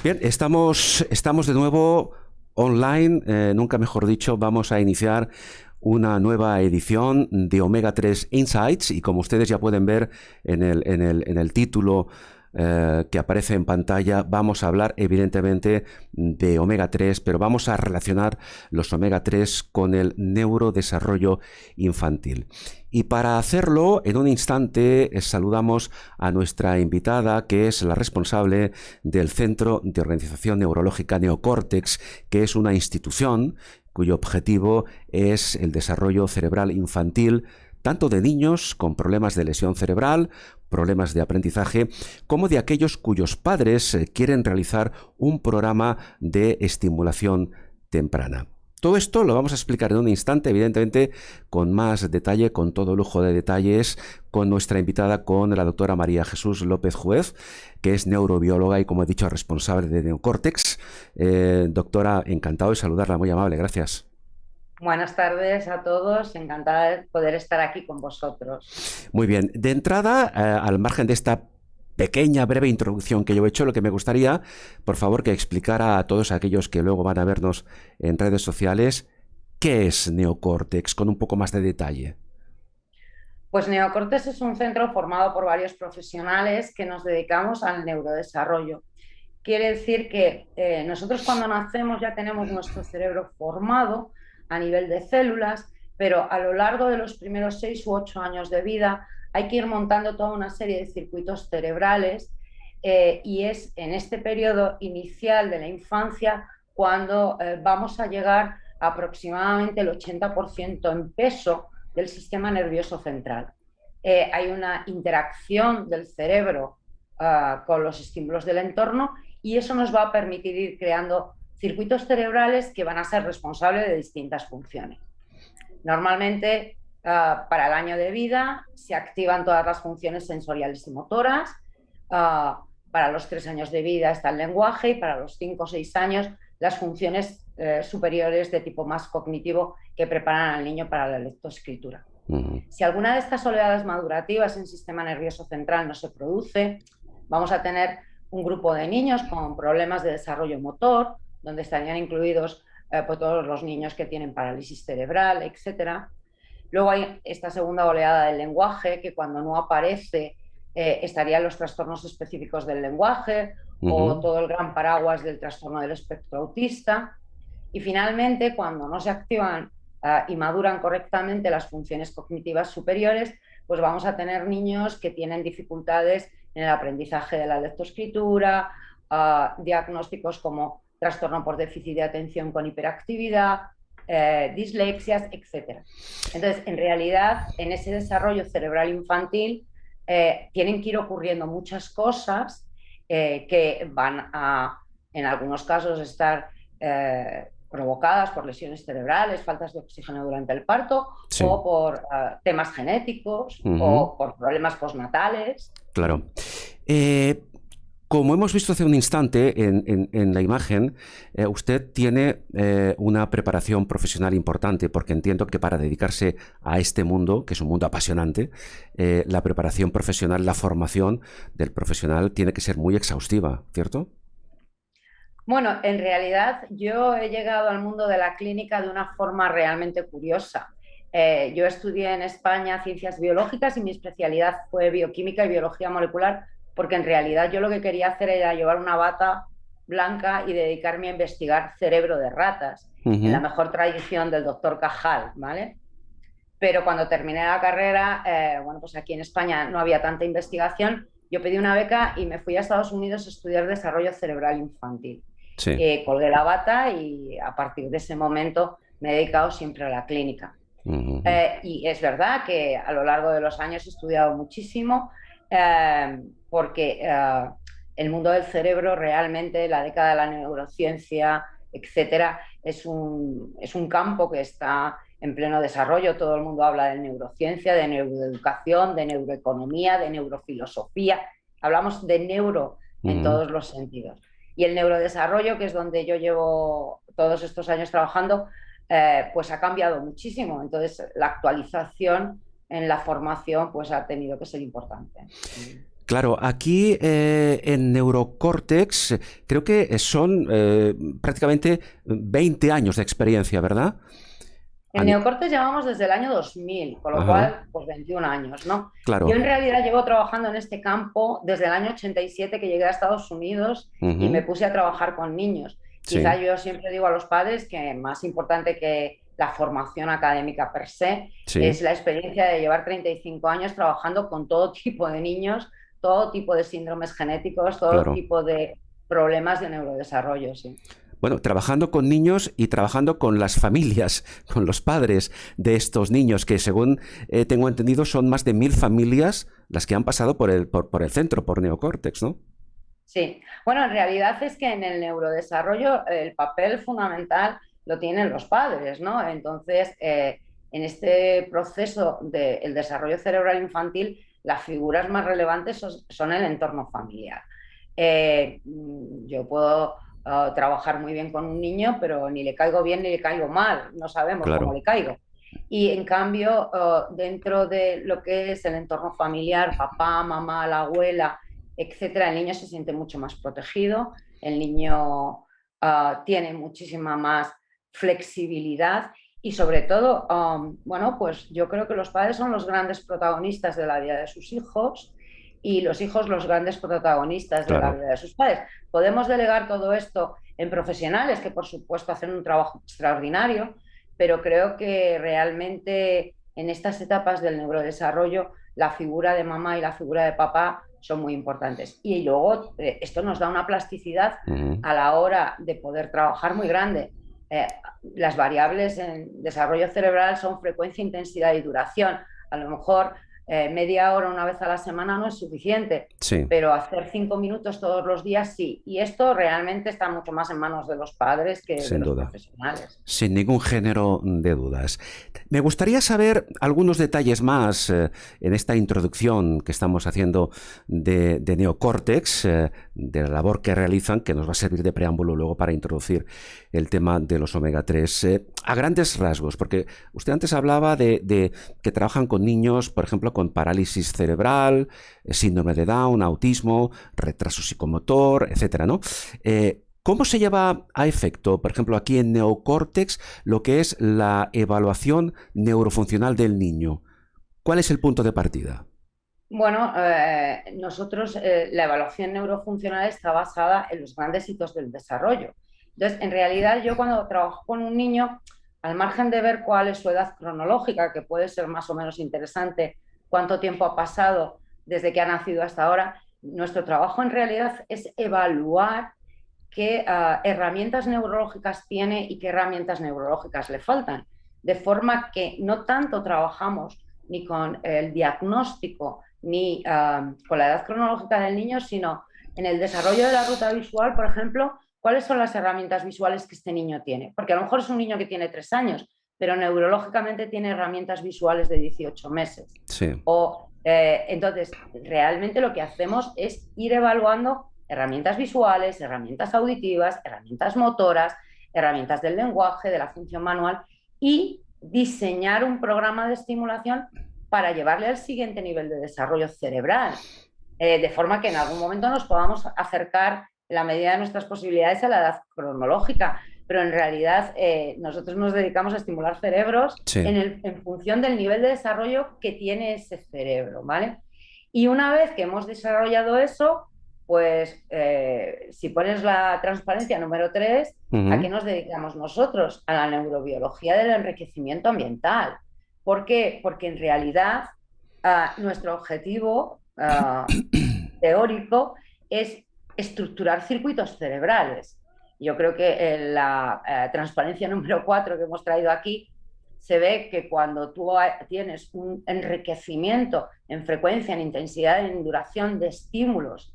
Bien, estamos de nuevo online, nunca mejor dicho, vamos a iniciar una nueva edición de Omega 3 Insights y como ustedes ya pueden ver en el título que aparece en pantalla, vamos a hablar evidentemente de omega 3, pero vamos a relacionar los omega 3 con el neurodesarrollo infantil. Y para hacerlo, en un instante, saludamos a nuestra invitada, que es la responsable del Centro de Organización Neurológica Neocórtex, que es una institución cuyo objetivo es el desarrollo cerebral infantil, tanto de niños con problemas de lesión cerebral, problemas de aprendizaje, como de aquellos cuyos padres quieren realizar un programa de estimulación temprana. Todo esto lo vamos a explicar en un instante, evidentemente, con más detalle, con todo lujo de detalles, con nuestra invitada, con la doctora María Jesús López Juez, que es neurobióloga y, como he dicho, responsable de Neocórtex. Doctora, encantado de saludarla, muy amable, gracias. Buenas tardes a todos, encantada de poder estar aquí con vosotros. Muy bien, de entrada, al margen de esta pequeña, breve introducción que yo he hecho, lo que me gustaría, por favor, que explicara a todos aquellos que luego van a vernos en redes sociales, ¿qué es Neocórtex? Con un poco más de detalle. Pues Neocortes es un centro formado por varios profesionales que nos dedicamos al neurodesarrollo. Quiere decir que nosotros cuando nacemos ya tenemos nuestro cerebro formado a nivel de células, pero a lo largo de los primeros 6 u 8 años de vida hay que ir montando toda una serie de circuitos cerebrales y es en este periodo inicial de la infancia cuando vamos a llegar a aproximadamente el 80% en peso del sistema nervioso central. Hay una interacción del cerebro con los estímulos del entorno y eso nos va a permitir ir creando circuitos cerebrales que van a ser responsables de distintas funciones. Normalmente, para el año de vida se activan todas las funciones sensoriales y motoras. Para los 3 años de vida está el lenguaje y para los 5 o 6 años las funciones superiores de tipo más cognitivo que preparan al niño para la lectoescritura. Si alguna de estas oleadas madurativas en el sistema nervioso central no se produce, vamos a tener un grupo de niños con problemas de desarrollo motor, donde estarían incluidos pues todos los niños que tienen parálisis cerebral, etc. Luego hay esta segunda oleada del lenguaje, que cuando no aparece estarían los trastornos específicos del lenguaje o todo el gran paraguas del trastorno del espectro autista. Y finalmente, cuando no se activan y maduran correctamente las funciones cognitivas superiores, pues vamos a tener niños que tienen dificultades en el aprendizaje de la lectoescritura, diagnósticos como trastorno por déficit de atención con hiperactividad, dislexias, etc. Entonces, en realidad, en ese desarrollo cerebral infantil tienen que ir ocurriendo muchas cosas que van a, en algunos casos, estar provocadas por lesiones cerebrales, faltas de oxígeno durante el parto, Sí. o por temas genéticos, o por problemas postnatales. Claro. Como hemos visto hace un instante en la imagen, usted tiene una preparación profesional importante, porque entiendo que para dedicarse a este mundo, que es un mundo apasionante, la preparación profesional, la formación del profesional tiene que ser muy exhaustiva, ¿cierto? Bueno, en realidad yo he llegado al mundo de la clínica de una forma realmente curiosa. Yo estudié en España ciencias biológicas y mi especialidad fue bioquímica y biología molecular, porque en realidad yo lo que quería hacer era llevar una bata blanca y dedicarme a investigar cerebro de ratas, en la mejor tradición del doctor Cajal, ¿vale? Pero cuando terminé la carrera, bueno, pues aquí en España no había tanta investigación, yo pedí una beca y me fui a Estados Unidos a estudiar desarrollo cerebral infantil. Sí. Colgué la bata y a partir de ese momento me he dedicado siempre a la clínica. Y es verdad que a lo largo de los años he estudiado muchísimo porque el mundo del cerebro realmente, la década de la neurociencia, etcétera, es un campo que está en pleno desarrollo. Todo el mundo habla de neurociencia, de neuroeducación, de neuroeconomía, de neurofilosofía. Hablamos de neuro en todos los sentidos. Y el neurodesarrollo, que es donde yo llevo todos estos años trabajando, pues ha cambiado muchísimo. Entonces, la actualización en la formación pues ha tenido que ser importante. Claro, aquí en Neurocórtex creo que son prácticamente 20 años de experiencia, ¿verdad? En Neocortes llevamos desde el año 2000, con lo Ajá, cual, pues 21 años, ¿no? Yo claro. en realidad llevo trabajando en este campo desde el año 87 que llegué a Estados Unidos y me Ujú, puse a trabajar con niños. Quizá sí, yo siempre digo a los padres que más importante que la formación académica per se sí, es la experiencia de llevar 35 años trabajando con todo tipo de niños, todo tipo de síndromes genéticos, todo claro. tipo de problemas de neurodesarrollo, sí. Bueno, trabajando con niños y trabajando con las familias, con los padres de estos niños, que según tengo entendido son más de 1000 familias las que han pasado por el centro, por Neocórtex, ¿no? Sí, bueno, en realidad es que en el neurodesarrollo el papel fundamental lo tienen los padres, ¿no? Entonces, en este proceso del desarrollo cerebral infantil, las figuras más relevantes son el entorno familiar. Yo puedo trabajar muy bien con un niño, pero ni le caigo bien ni le caigo mal, no sabemos cómo Claro, le caigo. Y en cambio, dentro de lo que es el entorno familiar, papá, mamá, la abuela, etcétera, el niño se siente mucho más protegido, el niño tiene muchísima más flexibilidad y sobre todo, bueno, pues yo creo que los padres son los grandes protagonistas de la vida de sus hijos y los hijos los grandes protagonistas de la claro. vida de sus padres. Podemos delegar todo esto en profesionales que por supuesto hacen un trabajo extraordinario, pero creo que realmente en estas etapas del neurodesarrollo la figura de mamá y la figura de papá son muy importantes. Y luego esto nos da una plasticidad Ujú. a la hora de poder trabajar muy grande. Eh, las variables en desarrollo cerebral son frecuencia, intensidad y duración. A lo mejor media hora una vez a la semana no es suficiente, Sí. pero hacer 5 minutos todos los días sí. Y esto realmente está mucho más en manos de los padres que de Sin los duda. profesionales. Sin ningún género de dudas. Me gustaría saber algunos detalles más en esta introducción que estamos haciendo de Neocórtex, de la labor que realizan, que nos va a servir de preámbulo luego para introducir el tema de los omega 3. A grandes rasgos, porque usted antes hablaba de que trabajan con niños, por ejemplo, con parálisis cerebral, síndrome de Down, autismo, retraso psicomotor, etcétera, ¿no? ¿Cómo se lleva a efecto, por ejemplo, aquí en Neocórtex, lo que es la evaluación neurofuncional del niño? ¿Cuál es el punto de partida? Bueno, nosotros la evaluación neurofuncional está basada en los grandes hitos del desarrollo. Entonces, en realidad yo cuando trabajo con un niño, al margen de ver cuál es su edad cronológica, que puede ser más o menos interesante, cuánto tiempo ha pasado desde que ha nacido hasta ahora, nuestro trabajo en realidad es evaluar qué herramientas neurológicas tiene y qué herramientas neurológicas le faltan. De forma que no tanto trabajamos ni con el diagnóstico ni con la edad cronológica del niño, sino en el desarrollo de la ruta visual, por ejemplo, cuáles son las herramientas visuales que este niño tiene. Porque a lo mejor es un niño que tiene 3 años, pero neurológicamente tiene herramientas visuales de 18 meses. Sí, O entonces, realmente lo que hacemos es ir evaluando herramientas visuales, herramientas auditivas, herramientas motoras, herramientas del lenguaje, de la función manual y diseñar un programa de estimulación para llevarle al siguiente nivel de desarrollo cerebral, de forma que en algún momento nos podamos acercar en la medida de nuestras posibilidades a la edad cronológica. Pero en realidad nosotros nos dedicamos a estimular cerebros sí. en función del nivel de desarrollo que tiene ese cerebro, ¿vale? Y una vez que hemos desarrollado eso, pues si pones la transparencia número 3, ¿a qué Ujú. nos dedicamos nosotros? A la neurobiología del enriquecimiento ambiental. ¿Por qué? Porque en realidad nuestro objetivo teórico es estructurar circuitos cerebrales. Yo creo que en la transparencia número 4 que hemos traído aquí se ve que cuando tú tienes un enriquecimiento en frecuencia, en intensidad, en duración de estímulos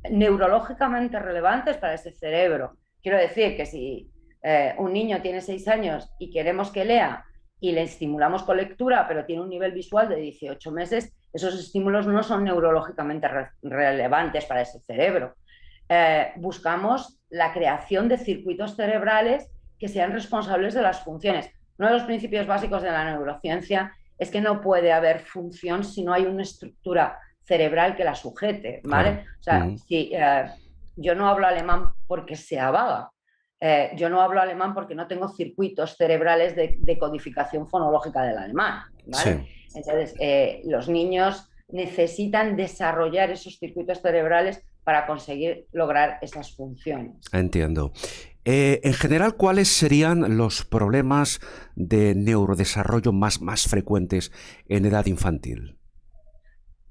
neurológicamente relevantes para ese cerebro, quiero decir que si un niño tiene 6 años y queremos que lea y le estimulamos con lectura, pero tiene un nivel visual de 18 meses, esos estímulos no son neurológicamente relevantes para ese cerebro. Buscamos la creación de circuitos cerebrales que sean responsables de las funciones. Uno de los principios básicos de la neurociencia es que no puede haber función si no hay una estructura cerebral que la sujete, ¿vale? Claro. O sea, si yo no hablo alemán porque sea vaga, yo no hablo alemán porque no tengo circuitos cerebrales de codificación fonológica del alemán, Sí, ¿vale? Entonces, los niños necesitan desarrollar esos circuitos cerebrales para conseguir lograr esas funciones. entiendo. En general, ¿cuáles serían los problemas de neurodesarrollo más frecuentes en edad infantil?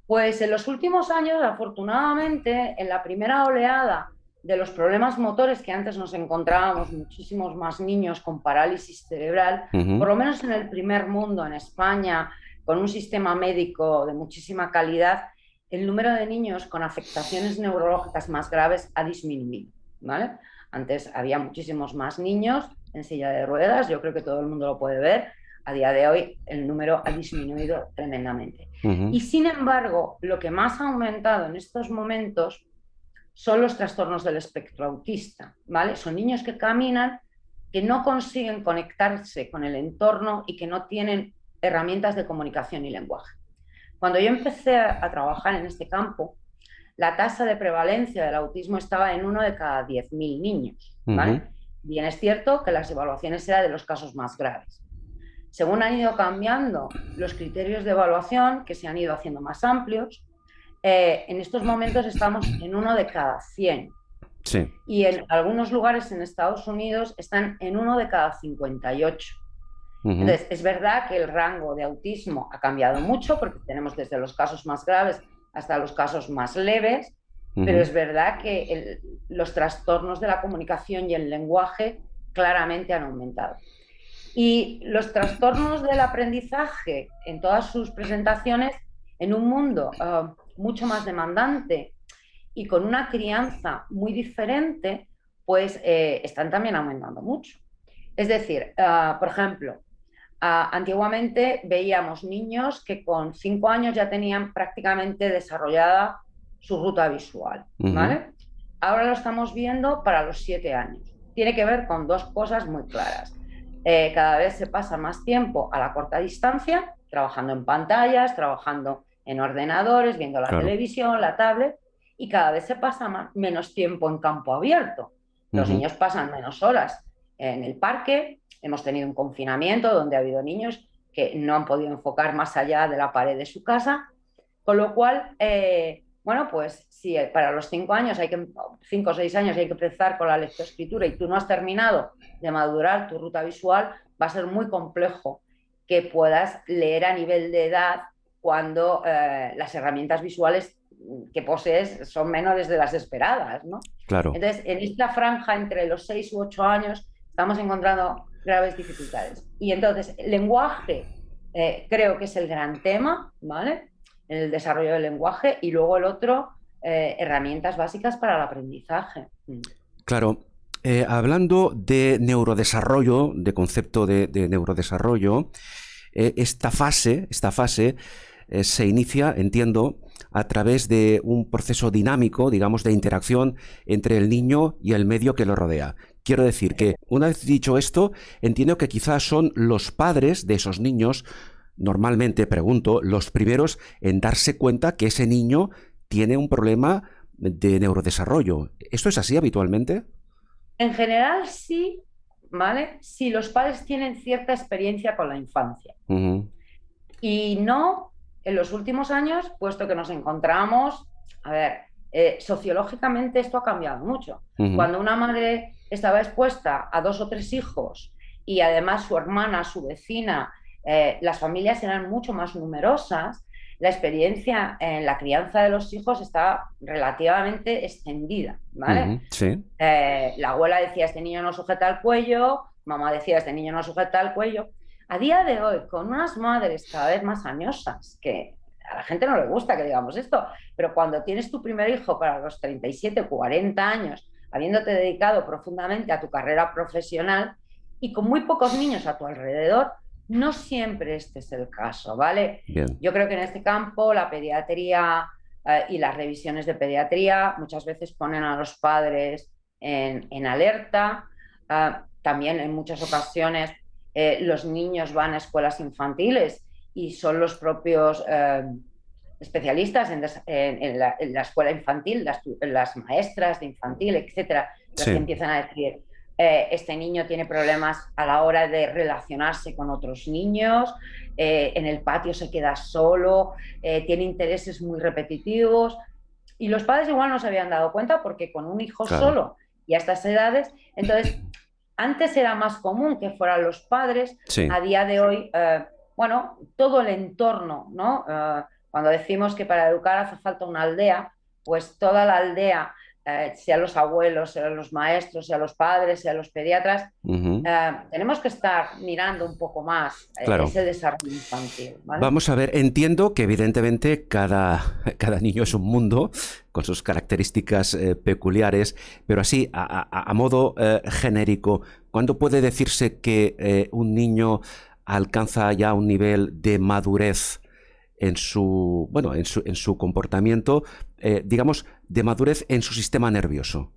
Pues en los últimos años, afortunadamente, en la primera oleada de los problemas motores, que antes nos encontrábamos muchísimos más niños con parálisis cerebral, por Ujú. lo menos en el primer mundo, en España, con un sistema médico de muchísima calidad, el número de niños con afectaciones neurológicas más graves ha disminuido, ¿vale? Antes había muchísimos más niños en silla de ruedas, yo creo que todo el mundo lo puede ver. A día de hoy el número ha disminuido tremendamente. Y Ujú. sin embargo, lo que más ha aumentado en estos momentos son los trastornos del espectro autista, ¿vale? Son niños que caminan, que no consiguen conectarse con el entorno y que no tienen herramientas de comunicación y lenguaje. Cuando yo empecé a trabajar en este campo, la tasa de prevalencia del autismo estaba en 1 de cada 10.000 niños, Ujú. ¿vale? Bien es cierto que las evaluaciones eran de los casos más graves. Según han ido cambiando los criterios de evaluación, que se han ido haciendo más amplios, en estos momentos estamos en 1 de cada 100 Sí. y en algunos lugares en Estados Unidos están en 1 de cada 58. Ujú. Entonces, es verdad que el rango de autismo ha cambiado mucho porque tenemos desde los casos más graves hasta los casos más leves, pero Ujú. es verdad que los trastornos de la comunicación y el lenguaje claramente han aumentado. Y los trastornos del aprendizaje en todas sus presentaciones en un mundo mucho más demandante y con una crianza muy diferente, pues están también aumentando mucho. Es decir, por ejemplo, antiguamente veíamos niños que con 5 años ya tenían prácticamente desarrollada su ruta visual, Ujú. ¿vale? Ahora lo estamos viendo para los 7 años. Tiene que ver con dos cosas muy claras. Cada vez se pasa más tiempo a la corta distancia, trabajando en pantallas, trabajando en ordenadores, viendo la Claro. televisión, la tablet, y cada vez se pasa menos tiempo en campo abierto. Los Ujú. niños pasan menos horas en el parque. Hemos tenido un confinamiento donde ha habido niños que no han podido enfocar más allá de la pared de su casa, con lo cual, bueno, pues si para los 5 años 5 o 6 años hay que empezar con la lectoescritura y tú no has terminado de madurar tu ruta visual, va a ser muy complejo que puedas leer a nivel de edad cuando las herramientas visuales que posees son menores de las esperadas, ¿no? Claro. Entonces, en esta franja entre los 6 u 8 años estamos encontrando graves dificultades. Y entonces, el lenguaje creo que es el gran tema, ¿vale? El desarrollo del lenguaje y luego el otro, herramientas básicas para el aprendizaje. Claro. Hablando de neurodesarrollo, de concepto de neurodesarrollo, esta fase se inicia, entiendo, a través de un proceso dinámico, digamos, de interacción entre el niño y el medio que lo rodea. Quiero decir que, una vez dicho esto, entiendo que quizás son los padres de esos niños, normalmente, pregunto, los primeros en darse cuenta que ese niño tiene un problema de neurodesarrollo. ¿Esto es así habitualmente? En general, sí, ¿vale? Si los padres tienen cierta experiencia con la infancia. Ujú. Y no en los últimos años, puesto que nos encontramos, a ver, sociológicamente esto ha cambiado mucho. Ujú. Cuando una madre estaba expuesta a 2 o 3 hijos y además su hermana, su vecina, las familias eran mucho más numerosas, la experiencia en la crianza de los hijos está relativamente extendida, ¿vale? Ujú. Sí. La abuela decía, este niño no sujeta el cuello, mamá decía, este niño no sujeta el cuello. A día de hoy, con unas madres cada vez más añosas, que a la gente no le gusta que digamos esto, pero cuando tienes tu primer hijo para los 37, 40 años, habiéndote dedicado profundamente a tu carrera profesional y con muy pocos niños a tu alrededor, no siempre este es el caso, ¿vale? Bien. Yo creo que en este campo la pediatría y las revisiones de pediatría muchas veces ponen a los padres en alerta. También en muchas ocasiones los niños van a escuelas infantiles y son los propios especialistas en la escuela infantil, las maestras de infantil, etcétera, las que Sí. empiezan a decir, este niño tiene problemas a la hora de relacionarse con otros niños, en el patio se queda solo, tiene intereses muy repetitivos. Y los padres igual no se habían dado cuenta porque con un hijo Claro. solo y a estas edades, entonces antes era más común que fueran los padres, Sí. a día de hoy, bueno, todo el entorno, ¿no? Cuando decimos que para educar hace falta una aldea, pues toda la aldea, sean los abuelos, sean los maestros, sean los padres, sean los pediatras, Ujú. tenemos que estar mirando un poco más Claro. ese desarrollo infantil, ¿vale? Vamos a ver, entiendo que evidentemente cada niño es un mundo con sus características peculiares, pero así, a modo genérico, ¿cuándo puede decirse que un niño alcanza ya un nivel de madurez en su, bueno, en su comportamiento, digamos, de madurez en su sistema nervioso?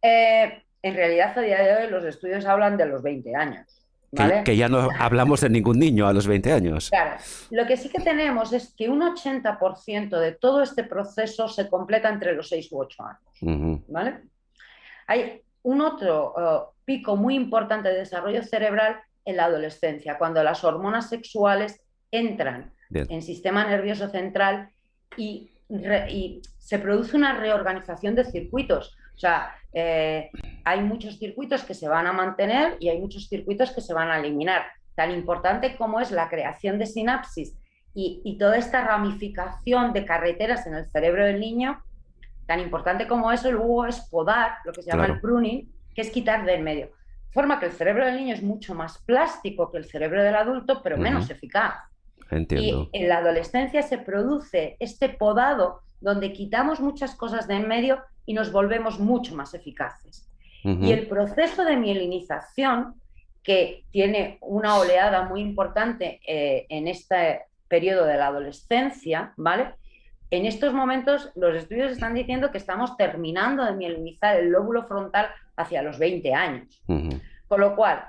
En realidad, a día de hoy, los estudios hablan de los 20 años, Que ¿vale? ya no hablamos de ningún niño a los 20 años. Claro, lo que sí que tenemos es que un 80% de todo este proceso se completa entre los 6 u 8 años, Ujú. ¿vale? Hay un otro pico muy importante de desarrollo cerebral en la adolescencia, cuando las hormonas sexuales entran Bien. en sistema nervioso central y se produce una reorganización de circuitos. O sea, hay muchos circuitos que se van a mantener y hay muchos circuitos que se van a eliminar. Tan importante como es la creación de sinapsis y toda esta ramificación de carreteras en el cerebro del niño, tan importante como eso luego es podar, lo que se llama el Claro. pruning, que es quitar de en medio. De forma que el cerebro del niño es mucho más plástico que el cerebro del adulto, pero menos Ujú. eficaz. Y Entiendo. en la adolescencia se produce este podado donde quitamos muchas cosas de en medio y nos volvemos mucho más eficaces. Y Ujú. el proceso de mielinización, que tiene una oleada muy importante en este periodo de la adolescencia, ¿vale? En estos momentos los estudios están diciendo que estamos terminando de mielinizar el lóbulo frontal hacia los 20 años. Ujú. Con lo cual,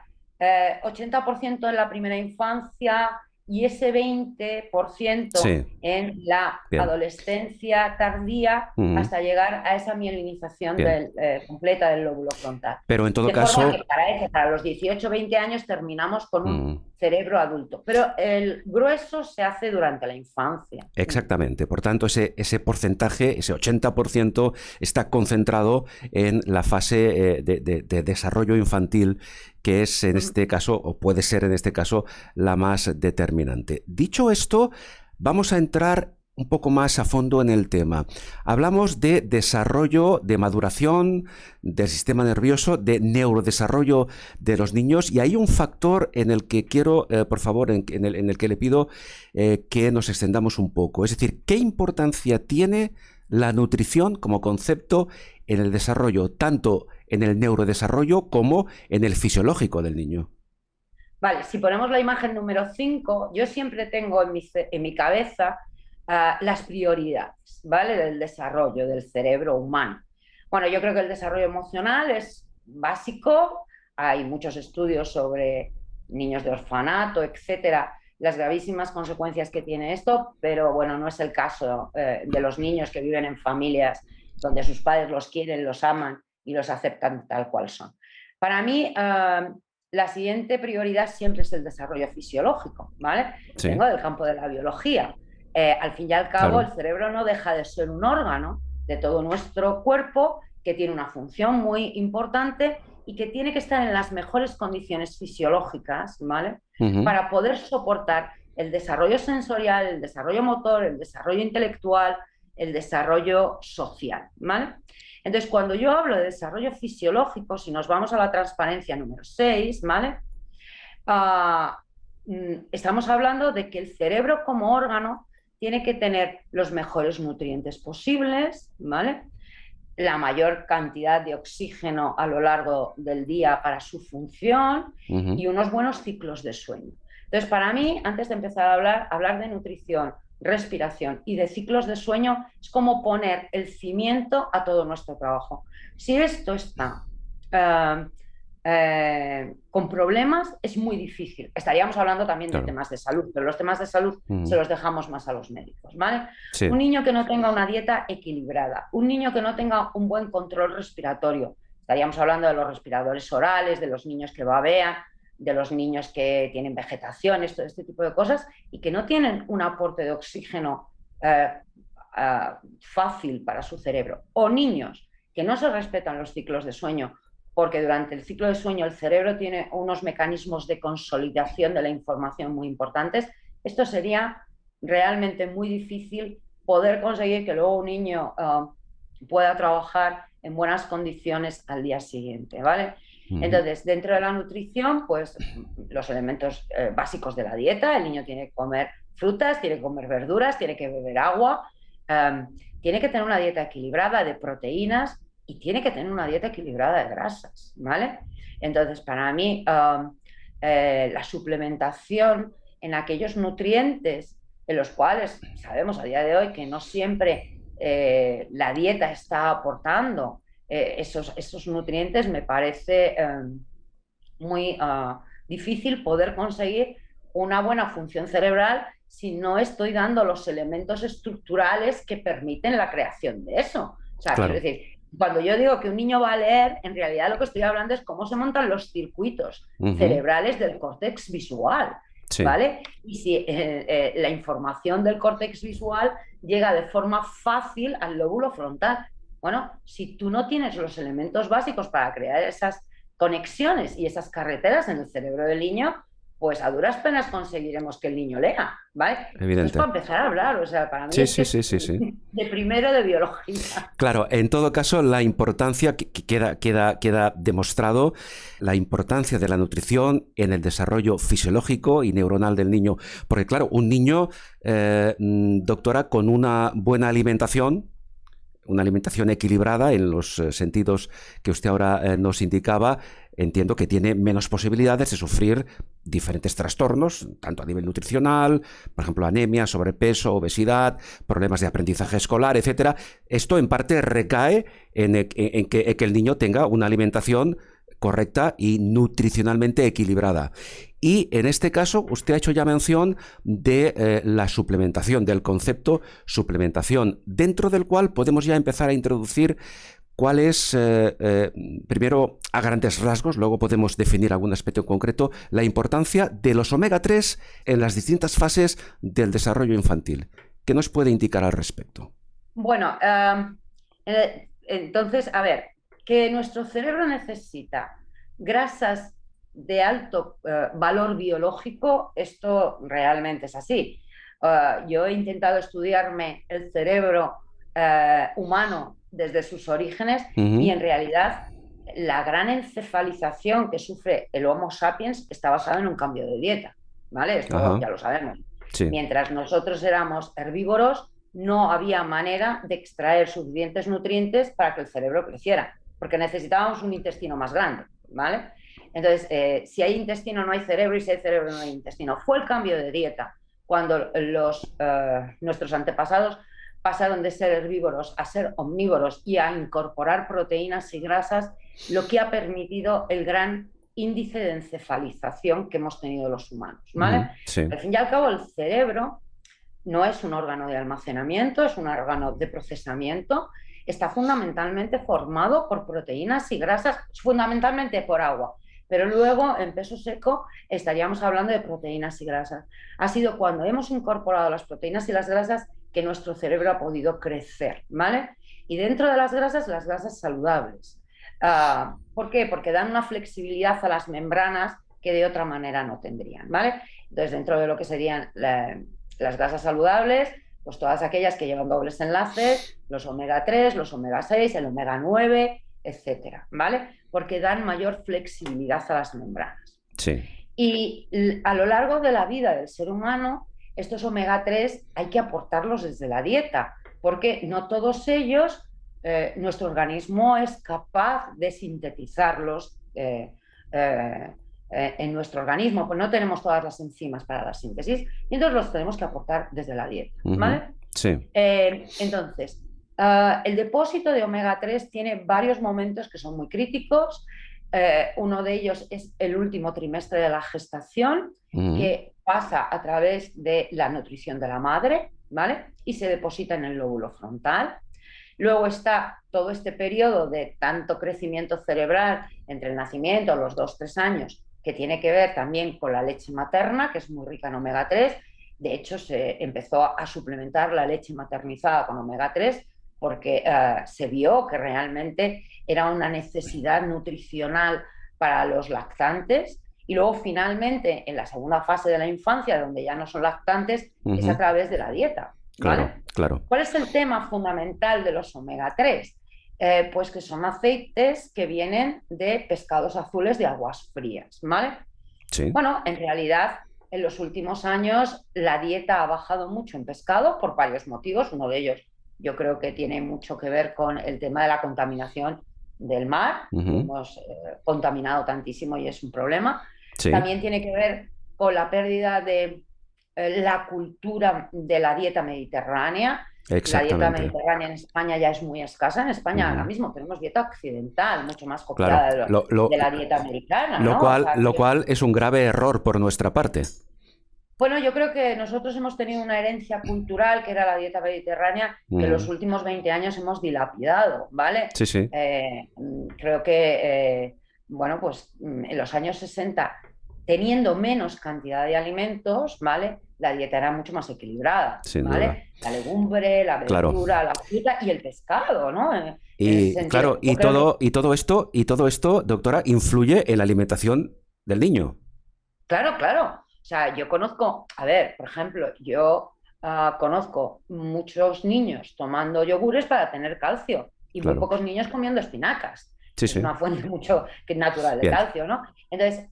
80% en la primera infancia y ese 20% Sí, en la bien. adolescencia tardía Ujú. hasta llegar a esa mielinización Bien. completa del lóbulo frontal. Pero en todo De forma que caso, para los 18 o 20 años terminamos con un mm, cerebro adulto. Pero el grueso se hace durante la infancia. exactamente. Por tanto, ese porcentaje, ese 80%, está concentrado en la fase de desarrollo infantil, que es en este caso, o puede ser en este caso, la más determinante. Dicho esto, vamos a entrar un poco más a fondo en el tema. Hablamos de desarrollo, de maduración del sistema nervioso, de neurodesarrollo de los niños, y hay un factor en el que quiero, por favor, en el que le pido que nos extendamos un poco. Es decir, ¿qué importancia tiene la nutrición como concepto en el desarrollo, tanto en el neurodesarrollo como en el fisiológico del niño? Vale, si ponemos la imagen número 5, yo siempre tengo en mi cabeza las prioridades, ¿vale? Del desarrollo del cerebro humano. Bueno, yo creo que el desarrollo emocional es básico, hay muchos estudios sobre niños de orfanato, etcétera, las gravísimas consecuencias que tiene esto, pero bueno, no es el caso de los niños que viven en familias donde sus padres los quieren, los aman y los aceptan tal cual son. Para mí, la siguiente prioridad siempre es el desarrollo fisiológico, ¿vale? Sí, Vengo del campo de la biología. Al fin y al cabo, el claro. cerebro no deja de ser un órgano de todo nuestro cuerpo que tiene una función muy importante y que tiene que estar en las mejores condiciones fisiológicas, ¿vale? Ujú. Para poder soportar el desarrollo sensorial, el desarrollo motor, el desarrollo intelectual, el desarrollo social, ¿vale? Entonces, cuando yo hablo de desarrollo fisiológico, si nos vamos a la transparencia número 6, ¿vale? Ah, estamos hablando de que el cerebro como órgano tiene que tener los mejores nutrientes posibles, ¿vale? La mayor cantidad de oxígeno a lo largo del día para su función Ujú. y unos buenos ciclos de sueño. Entonces, para mí, antes de empezar a hablar de nutrición, respiración y de ciclos de sueño, es como poner el cimiento a todo nuestro trabajo. Si esto está con problemas es muy difícil. Estaríamos hablando también de Claro. temas de salud, pero los temas de salud se los dejamos más a los médicos, ¿vale? Sí. Un niño que no tenga una dieta equilibrada, un niño que no tenga un buen control respiratorio, estaríamos hablando de los respiradores orales, de los niños que babean, de los niños que tienen vegetaciones, todo este tipo de cosas, y que no tienen un aporte de oxígeno fácil para su cerebro, o niños que no se respetan los ciclos de sueño, porque durante el ciclo de sueño el cerebro tiene unos mecanismos de consolidación de la información muy importantes. Esto sería realmente muy difícil poder conseguir que luego un niño pueda trabajar en buenas condiciones al día siguiente, ¿vale? Entonces, dentro de la nutrición, pues los elementos básicos de la dieta, el niño tiene que comer frutas, tiene que comer verduras, tiene que beber agua, tiene que tener una dieta equilibrada de proteínas, y tiene que tener una dieta equilibrada de grasas, ¿vale? Entonces, para mí, la suplementación en aquellos nutrientes en los cuales sabemos a día de hoy que no siempre la dieta está aportando esos nutrientes, me parece muy difícil poder conseguir una buena función cerebral si no estoy dando los elementos estructurales que permiten la creación de eso. O sea, Claro. quiero decir, cuando yo digo que un niño va a leer, en realidad lo que estoy hablando es cómo se montan los circuitos cerebrales del córtex visual, Sí. ¿vale? Y si la información del córtex visual llega de forma fácil al lóbulo frontal. Bueno, si tú no tienes los elementos básicos para crear esas conexiones y esas carreteras en el cerebro del niño, pues a duras penas conseguiremos que el niño lea, ¿vale? Esto es Evidente. para empezar a hablar, o sea, para mí Sí, es que sí, sí, es sí, sí. de primero de biología. Claro, en todo caso, la importancia que queda demostrado, la importancia de la nutrición en el desarrollo fisiológico y neuronal del niño. Porque, claro, un niño, doctora, con una buena alimentación, una alimentación equilibrada en los sentidos que usted ahora nos indicaba, entiendo que tiene menos posibilidades de sufrir diferentes trastornos, tanto a nivel nutricional, por ejemplo, anemia, sobrepeso, obesidad, problemas de aprendizaje escolar, etcétera. Esto en parte recae en que el niño tenga una alimentación correcta y nutricionalmente equilibrada. Y en este caso, usted ha hecho ya mención de la suplementación, del concepto suplementación, dentro del cual podemos ya empezar a introducir cuál es, primero a grandes rasgos, luego podemos definir algún aspecto en concreto, la importancia de los omega 3 en las distintas fases del desarrollo infantil. ¿Qué nos puede indicar al respecto? Bueno, entonces, a ver, que nuestro cerebro necesita grasas de alto valor biológico, esto realmente es así. Yo he intentado estudiarme el cerebro humano desde sus orígenes y en realidad la gran encefalización que sufre el Homo sapiens está basada en un cambio de dieta, ¿vale? Esto ya lo sabemos. Sí. Mientras nosotros éramos herbívoros, no había manera de extraer suficientes nutrientes para que el cerebro creciera, porque necesitábamos un intestino más grande, ¿vale? Entonces, si hay intestino no hay cerebro y si hay cerebro no hay intestino. Fue el cambio de dieta cuando nuestros antepasados pasaron de ser herbívoros a ser omnívoros y a incorporar proteínas y grasas, lo que ha permitido el gran índice de encefalización que hemos tenido los humanos, ¿vale? Sí. Al fin y al cabo, el cerebro no es un órgano de almacenamiento, es un órgano de procesamiento, está fundamentalmente formado por proteínas y grasas, fundamentalmente por agua, pero luego en peso seco estaríamos hablando de proteínas y grasas. Ha sido cuando hemos incorporado las proteínas y las grasas que nuestro cerebro ha podido crecer, ¿vale? Y dentro de las grasas saludables. ¿Por qué? Porque dan una flexibilidad a las membranas que de otra manera no tendrían, ¿vale? Entonces, dentro de lo que serían las grasas saludables, pues todas aquellas que llevan dobles enlaces, los omega 3, los omega 6, el omega 9, etcétera, ¿vale? Porque dan mayor flexibilidad a las membranas. Sí. Y a lo largo de la vida del ser humano, estos omega 3 hay que aportarlos desde la dieta, porque no todos ellos, nuestro organismo es capaz de sintetizarlos en nuestro organismo, pues no tenemos todas las enzimas para la síntesis, y entonces los tenemos que aportar desde la dieta, ¿vale? Sí. Entonces, el depósito de omega 3 tiene varios momentos que son muy críticos. Uno de ellos es el último trimestre de la gestación, Ujú. que pasa a través de la nutrición de la madre, ¿vale? Y se deposita en el lóbulo frontal. Luego está todo este periodo de tanto crecimiento cerebral entre el nacimiento, los 2, 3 años, que tiene que ver también con la leche materna, que es muy rica en omega 3. De hecho, se empezó a suplementar la leche maternizada con omega 3 porque se vio que realmente era una necesidad nutricional para los lactantes. Y luego, finalmente, en la segunda fase de la infancia, donde ya no son lactantes, es a Ujú. través de la dieta, Claro, ¿vale? claro. ¿Cuál es el tema fundamental de los omega 3? Pues que son aceites que vienen de pescados azules de aguas frías, ¿vale? Sí. Bueno, en realidad, en los últimos años la dieta ha bajado mucho en pescado por varios motivos. Uno de ellos yo creo que tiene mucho que ver con el tema de la contaminación del mar. Lo Ujú. hemos contaminado tantísimo y es un problema. Sí, También tiene que ver con la pérdida de la cultura de la dieta mediterránea. La dieta exactamente. mediterránea en España ya es muy escasa. En España ahora Ujú. mismo tenemos dieta occidental, mucho más Claro. copiada de la dieta americana, ¿no? O sea, Lo cual es un grave error por nuestra parte. bueno, yo creo que nosotros hemos tenido una herencia cultural que era la dieta mediterránea que en los Ujú. últimos 20 años hemos dilapidado, ¿vale? Sí, sí. Creo que, bueno, pues en los años 60, teniendo menos cantidad de alimentos, ¿vale? La dieta era mucho más equilibrada, Sin duda. ¿vale? La legumbre, la Claro. verdura, la fruta y el pescado, ¿no? En ese Y sentido, claro, yo creo que y todo esto, doctora, influye en la alimentación del niño. claro, claro. O sea, yo conozco, a ver, por ejemplo, yo conozco muchos niños tomando yogures para tener calcio y muy Claro. pocos niños comiendo espinacas, Sí, que es sí. una fuente mucho que es natural de Bien. calcio, ¿no? Entonces,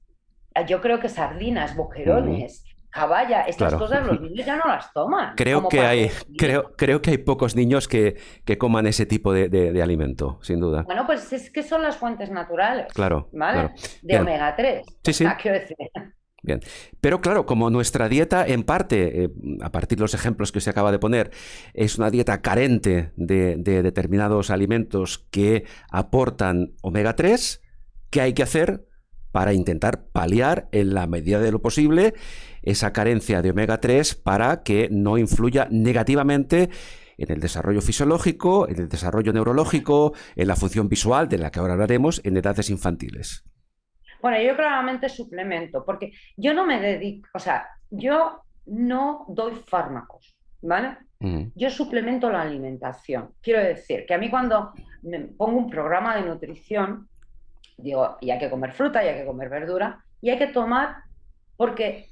yo creo que sardinas, Ujú. boquerones, caballa, estas Claro. cosas los niños ya no las toman Creo como que para hay, consumir. creo que hay pocos niños que coman ese tipo de alimento, sin duda. Bueno, pues es que son las fuentes naturales, Claro, ¿vale? claro. De Bien. omega 3. O Sí, sea, sí. quiero decir, Bien. Pero claro, como nuestra dieta, en parte, a partir de los ejemplos que se acaba de poner, es una dieta carente de determinados alimentos que aportan omega 3, ¿qué hay que hacer para intentar paliar en la medida de lo posible esa carencia de omega 3 para que no influya negativamente en el desarrollo fisiológico, en el desarrollo neurológico, en la función visual, de la que ahora hablaremos, en edades infantiles? bueno, yo claramente suplemento, porque yo no me dedico, o sea, yo no doy fármacos, ¿vale? Mm. Yo suplemento la alimentación. Quiero decir que a mí cuando me pongo un programa de nutrición, digo, y hay que comer fruta, y hay que comer verdura, y hay que tomar, porque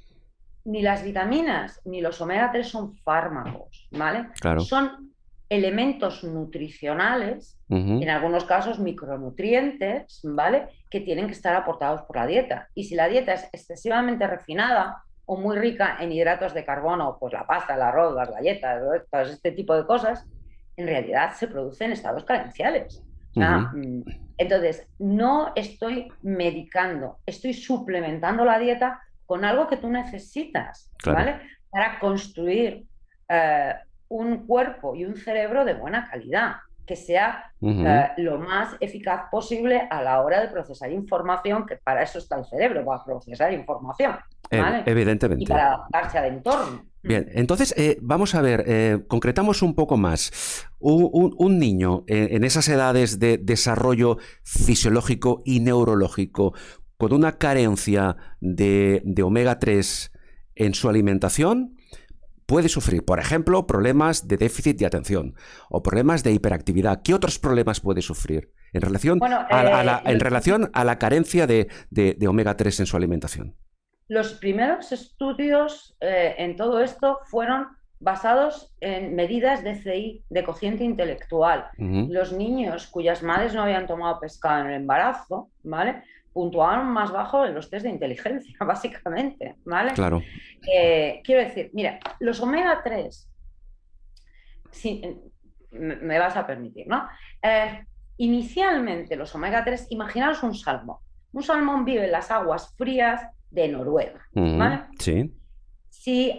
ni las vitaminas ni los omega 3 son fármacos, ¿vale? Claro. Son elementos nutricionales, Ujú. en algunos casos micronutrientes, ¿vale? Que tienen que estar aportados por la dieta. Y si la dieta es excesivamente refinada o muy rica en hidratos de carbono, pues la pasta, el arroz, las galletas, todo este tipo de cosas, en realidad se producen estados carenciales. O sea, Ujú. entonces, no estoy medicando, estoy suplementando la dieta con algo que tú necesitas, Claro. ¿vale? Para construir eh, un cuerpo y un cerebro de buena calidad, que sea Ujú. lo más eficaz posible a la hora de procesar información, que para eso está el cerebro, para procesar información, ¿vale? Y Evidentemente. para adaptarse al entorno. Bien, entonces vamos a ver, concretamos un poco más. Un niño en esas edades de desarrollo fisiológico y neurológico con una carencia de omega 3 en su alimentación puede sufrir, por ejemplo, problemas de déficit de atención o problemas de hiperactividad. ¿Qué otros problemas puede sufrir Bueno, en relación a la carencia de omega 3 en su alimentación? los primeros estudios en todo esto fueron basados en medidas de CI, de cociente intelectual. Ujú. Los niños cuyas madres no habían tomado pescado en el embarazo, ¿vale? Puntuaban más bajo en los test de inteligencia, básicamente, ¿vale? Claro. Quiero decir, mira, los omega 3, si, me vas a permitir, ¿no? Inicialmente los omega 3, imaginaos un salmón. Un salmón vive en las aguas frías de Noruega, Ujú. ¿vale? Sí. Si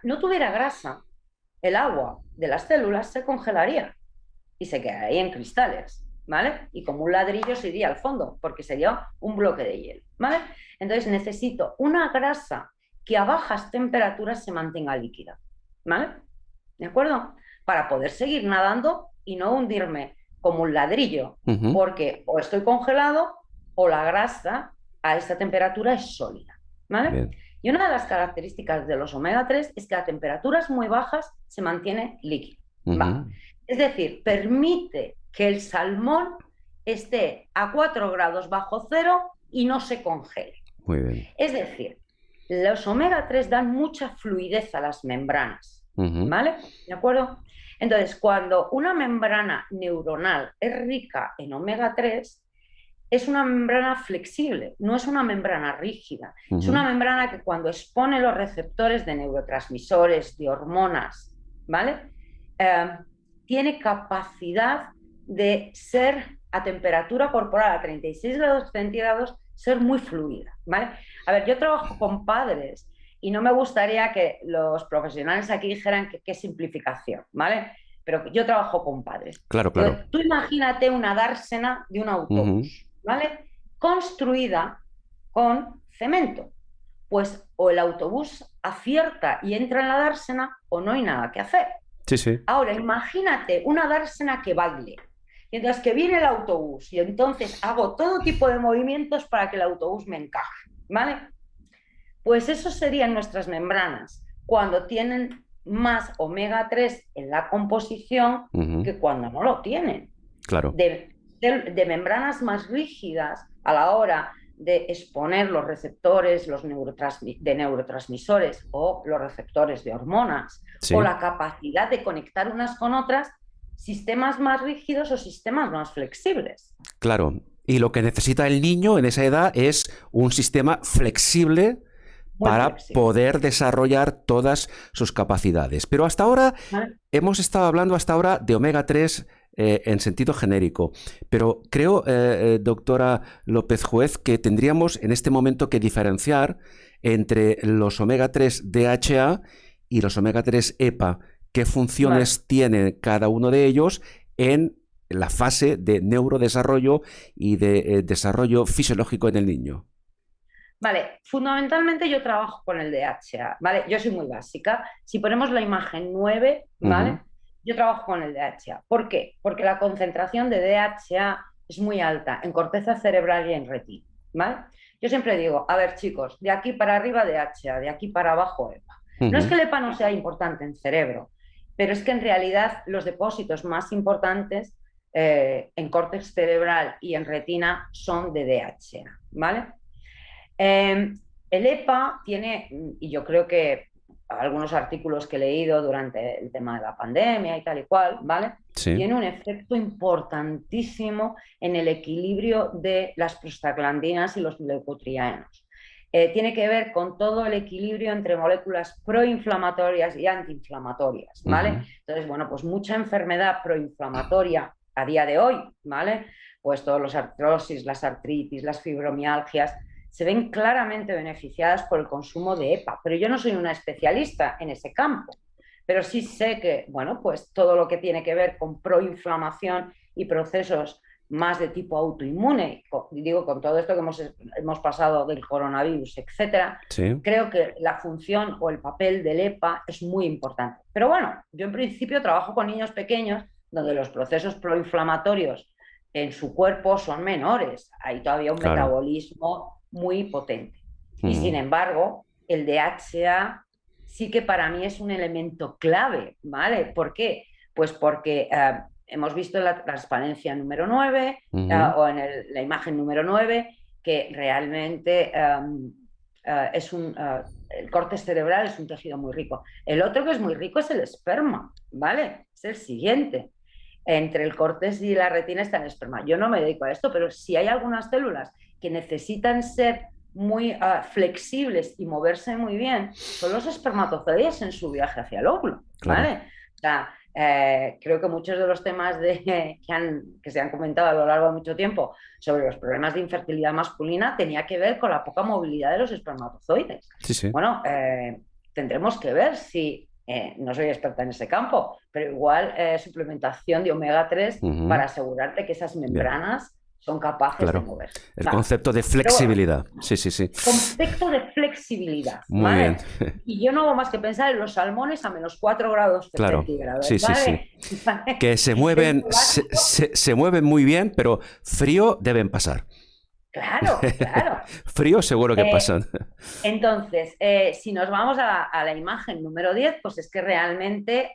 no tuviera grasa, el agua de las células se congelaría y se quedaría en cristales. ¿vale? Y como un ladrillo se iría al fondo, porque sería un bloque de hielo, ¿vale? Entonces necesito una grasa que a bajas temperaturas se mantenga líquida, ¿vale? ¿De acuerdo? Para poder seguir nadando y no hundirme como un ladrillo, Ujú. porque o estoy congelado o la grasa a esta temperatura es sólida, ¿vale? Bien. Y una de las características de los omega 3 es que a temperaturas muy bajas se mantiene líquido, ¿va? Ujú. Es decir, permite que el salmón esté a 4 grados bajo cero y no se congele. Muy bien. Es decir, los omega 3 dan mucha fluidez a las membranas, Ujú. ¿vale? ¿De acuerdo? Entonces, cuando una membrana neuronal es rica en omega 3, es una membrana flexible, no es una membrana rígida. Es una Ujú. membrana que cuando expone los receptores de neurotransmisores, de hormonas, ¿vale? Eh, Tiene capacidad de ser a temperatura corporal a 36 grados centígrados, ser muy fluida, ¿vale? A ver, yo trabajo con padres y no me gustaría que los profesionales aquí dijeran que qué simplificación, ¿vale? Pero yo trabajo con padres. Claro, claro. Tú imagínate una dársena de un Ujú. autobús, ¿vale? Construida con cemento. Pues o el autobús acierta y entra en la dársena o no hay nada que hacer. Sí, sí. Ahora, imagínate una dársena que baile. Y entonces que viene el autobús y entonces hago todo tipo de movimientos para que el autobús me encaje, ¿vale? Pues eso serían nuestras membranas cuando tienen más omega 3 en la composición Ujú. que cuando no lo tienen. Claro. De membranas más rígidas a la hora de exponer los receptores de neurotransmisores o los receptores de hormonas o Sí. la capacidad de conectar unas con otras, sistemas más rígidos o sistemas más flexibles. Claro. Y lo que necesita el niño en esa edad es un sistema flexible Muy para flexibles. poder desarrollar todas sus capacidades. Pero hasta ahora ¿Vale? hemos estado hablando hasta ahora de omega 3 en sentido genérico, pero creo, doctora López Juez, que tendríamos en este momento que diferenciar entre los omega 3 DHA y los omega 3 EPA. ¿Qué Vale. funciones tiene cada uno de ellos en la fase de neurodesarrollo y de desarrollo fisiológico en el niño? Vale, fundamentalmente yo trabajo con el DHA, ¿vale? Yo soy muy básica. Si ponemos la imagen 9, Ujú. ¿vale? Yo trabajo con el DHA. ¿Por qué? Porque la concentración de DHA es muy alta en corteza cerebral y en retina, ¿vale? Yo siempre digo, a ver chicos, de aquí para arriba DHA, de aquí para abajo EPA. No es que Ujú. el EPA no sea importante en cerebro, pero es que en realidad los depósitos más importantes en córtex cerebral y en retina son de DHA, ¿vale? El EPA tiene, y yo creo que algunos artículos que he leído durante el tema de la pandemia y tal y cual, ¿vale? Sí. Tiene un efecto importantísimo en el equilibrio de las prostaglandinas y los leucotrienos. Tiene que ver con todo el equilibrio entre moléculas proinflamatorias y antiinflamatorias, ¿vale? Ujú. Entonces, bueno, pues mucha enfermedad proinflamatoria a día de hoy, ¿vale? Pues todos los artrosis, las artritis, las fibromialgias, se ven claramente beneficiadas por el consumo de EPA. Pero yo no soy una especialista en ese campo, pero sí sé que, bueno, pues todo lo que tiene que ver con proinflamación y procesos más de tipo autoinmune, digo, con todo esto que hemos pasado del coronavirus, etcétera, Sí. creo que la función o el papel del EPA es muy importante. Pero bueno, yo en principio trabajo con niños pequeños donde los procesos proinflamatorios en su cuerpo son menores. Hay todavía un Claro. metabolismo muy potente. Y sin Ujú. embargo, el DHA sí que para mí es un elemento clave, ¿vale? ¿Por qué? Pues porque hemos visto en la transparencia número 9 Ujú. o en la imagen número 9 que realmente es el corte cerebral es un tejido muy rico. El otro que es muy rico es el esperma, ¿vale? Es el siguiente. Entre el cortes y la retina está el esperma. Yo no me dedico a esto, pero si hay algunas células que necesitan ser muy flexibles y moverse muy bien, son los espermatozoides en su viaje hacia el óvulo, Claro. ¿vale? O sea, creo que muchos de los temas que se han comentado a lo largo de mucho tiempo sobre los problemas de infertilidad masculina tenía que ver con la poca movilidad de los espermatozoides. Sí, sí. Bueno, tendremos que ver si no soy experta en ese campo, pero igual suplementación de omega 3 Ujú. para asegurarte que esas Bien, membranas son capaces de claro. moverse. El Vale. concepto de Pero flexibilidad. Sí, sí, sí. concepto de flexibilidad, Muy bien. ¿vale? Y yo no hago más que pensar en los salmones a menos 4 grados Claro. centígrados, Sí, sí, sí. ¿vale? ¿Vale? Que se Es mueven, muy básico. se mueven muy bien, pero frío deben pasar. Claro, claro. Frío seguro que Eh, pasan. entonces, si nos vamos a la imagen número 10, pues es que realmente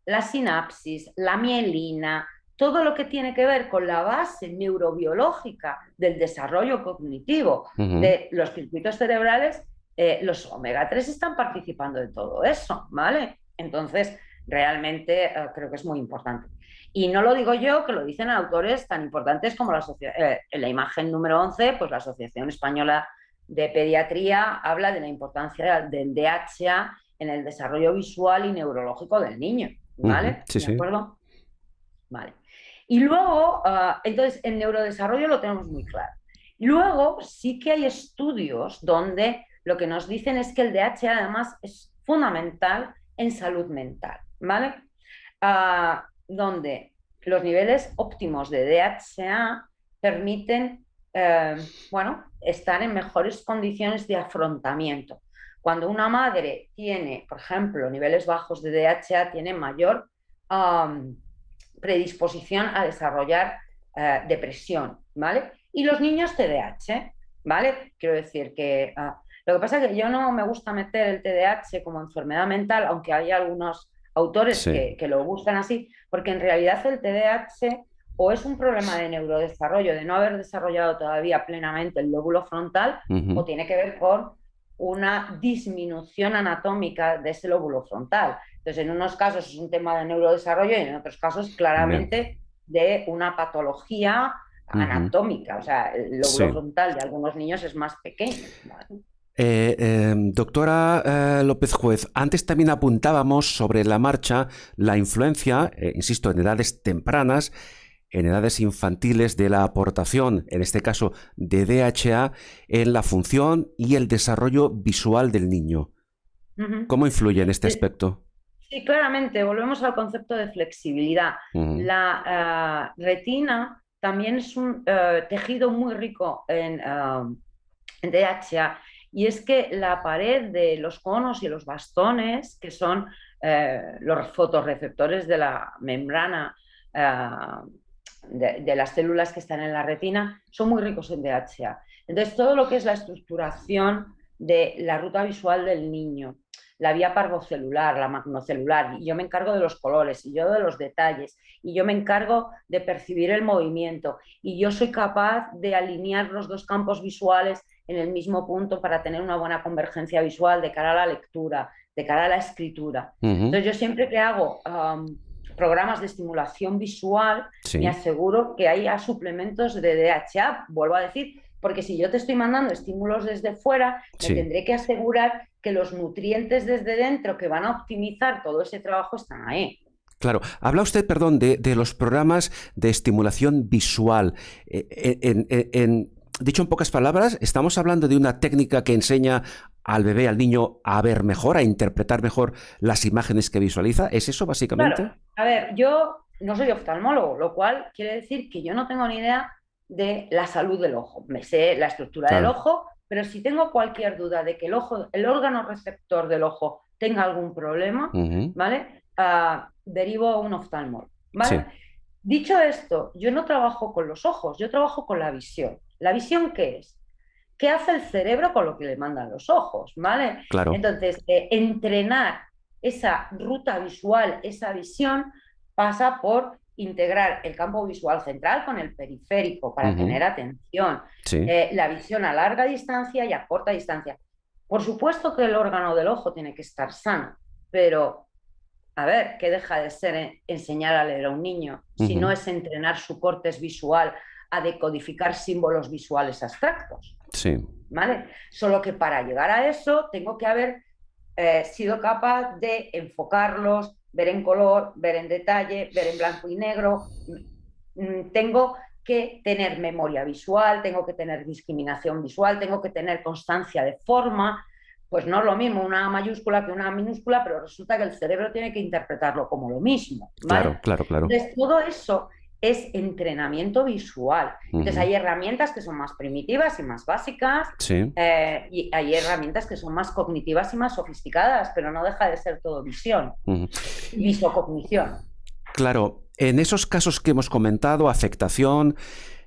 la sinapsis, la mielina, todo lo que tiene que ver con la base neurobiológica del desarrollo cognitivo Ujú. de los circuitos cerebrales, los omega 3 están participando de todo eso, ¿vale? Entonces, realmente creo que es muy importante. Y no lo digo yo, que lo dicen autores tan importantes como en la imagen número 11, pues la Asociación Española de Pediatría habla de la importancia del DHA en el desarrollo visual y neurológico del niño. Ujú. ¿Vale? Sí, ¿De sí. acuerdo? Vale. Y luego, entonces, el neurodesarrollo lo tenemos muy claro. Luego, sí que hay estudios donde lo que nos dicen es que el DHA además es fundamental en salud mental, ¿vale? Donde los niveles óptimos de DHA permiten, bueno, estar en mejores condiciones de afrontamiento. Cuando una madre tiene, por ejemplo, niveles bajos de DHA, tiene mayor um, predisposición a desarrollar depresión, ¿vale? Y los niños TDAH, ¿vale? Quiero decir que lo que pasa es que yo no me gusta meter el TDAH como enfermedad mental, aunque hay algunos autores Sí. que lo buscan así, porque en realidad el TDAH o es un problema de neurodesarrollo, de no haber desarrollado todavía plenamente el lóbulo frontal, o Ujú. tiene que ver con una disminución anatómica de ese lóbulo frontal. Entonces, en unos casos es un tema de neurodesarrollo y en otros casos Bien. claramente de una patología Ujú. anatómica. O sea, el lóbulo Sí. frontal de algunos niños es más pequeño, ¿vale? Doctora López Juez, antes también apuntábamos sobre la marcha la influencia, insisto, en edades tempranas, en edades infantiles, de la aportación, en este caso de DHA, en la función y el desarrollo visual del niño. Uh -huh. ¿Cómo influye en este aspecto? Sí, claramente, volvemos al concepto de flexibilidad. Ujú. La retina también es un tejido muy rico en DHA, y es que la pared de los conos y los bastones, que son los fotorreceptores de la membrana de las células que están en la retina, son muy ricos en DHA. Entonces, todo lo que es la estructuración de la ruta visual del niño, la vía parvocelular, la magnocelular, y yo me encargo de los colores, y yo de los detalles, y yo me encargo de percibir el movimiento, y yo soy capaz de alinear los dos campos visuales en el mismo punto para tener una buena convergencia visual de cara a la lectura, de cara a la escritura. Ujú. Entonces yo siempre que hago programas de estimulación visual, me Sí, aseguro que haya suplementos de DHA, vuelvo a decir, porque si yo te estoy mandando estímulos desde fuera, me sí. tendré que asegurar que los nutrientes desde dentro que van a optimizar todo ese trabajo están ahí. Claro. Habla usted, perdón, de los programas de estimulación visual. Dicho en pocas palabras, estamos hablando de una técnica que enseña al bebé, al niño, a ver mejor, a interpretar mejor las imágenes que visualiza. ¿Es eso Claro, básicamente? a ver, yo no soy oftalmólogo, lo cual quiere decir que yo no tengo ni idea de la salud del ojo. Me sé la estructura del Claro. ojo, pero si tengo cualquier duda de que el ojo, el órgano receptor del ojo tenga algún problema, Ujú. ¿vale? Derivo a un oftalmólogo, ¿vale? Sí, Dicho esto, yo no trabajo con los ojos, yo trabajo con la visión. ¿La visión qué es? ¿Qué hace el cerebro con lo que le mandan los ojos? ¿Vale? claro. Entonces, entrenar esa ruta visual, esa visión, pasa por integrar el campo visual central con el periférico para Ujú. tener atención, Sí, la visión a larga distancia y a corta distancia. Por supuesto que el órgano del ojo tiene que estar sano, pero a ver, ¿qué deja de ser enseñar a leer a un niño si no ujú. es entrenar su cortes visual a decodificar símbolos visuales abstractos? Sí, ¿Vale? Solo que para llegar a eso tengo que haber sido capaz de enfocarlos, ver en color, ver en detalle, ver en blanco y negro. Tengo que tener memoria visual, tengo que tener discriminación visual, tengo que tener constancia de forma, pues no es lo mismo una mayúscula que una minúscula, pero resulta que el cerebro tiene que interpretarlo como lo mismo, ¿vale? Claro, claro, claro. Entonces, todo eso es entrenamiento visual. Entonces, Ujú. hay herramientas que son más primitivas y más básicas, Sí. y hay herramientas que son más cognitivas y más sofisticadas, pero no deja de ser todo visión Ujú. y visocognición. Claro, en esos casos que hemos comentado, afectación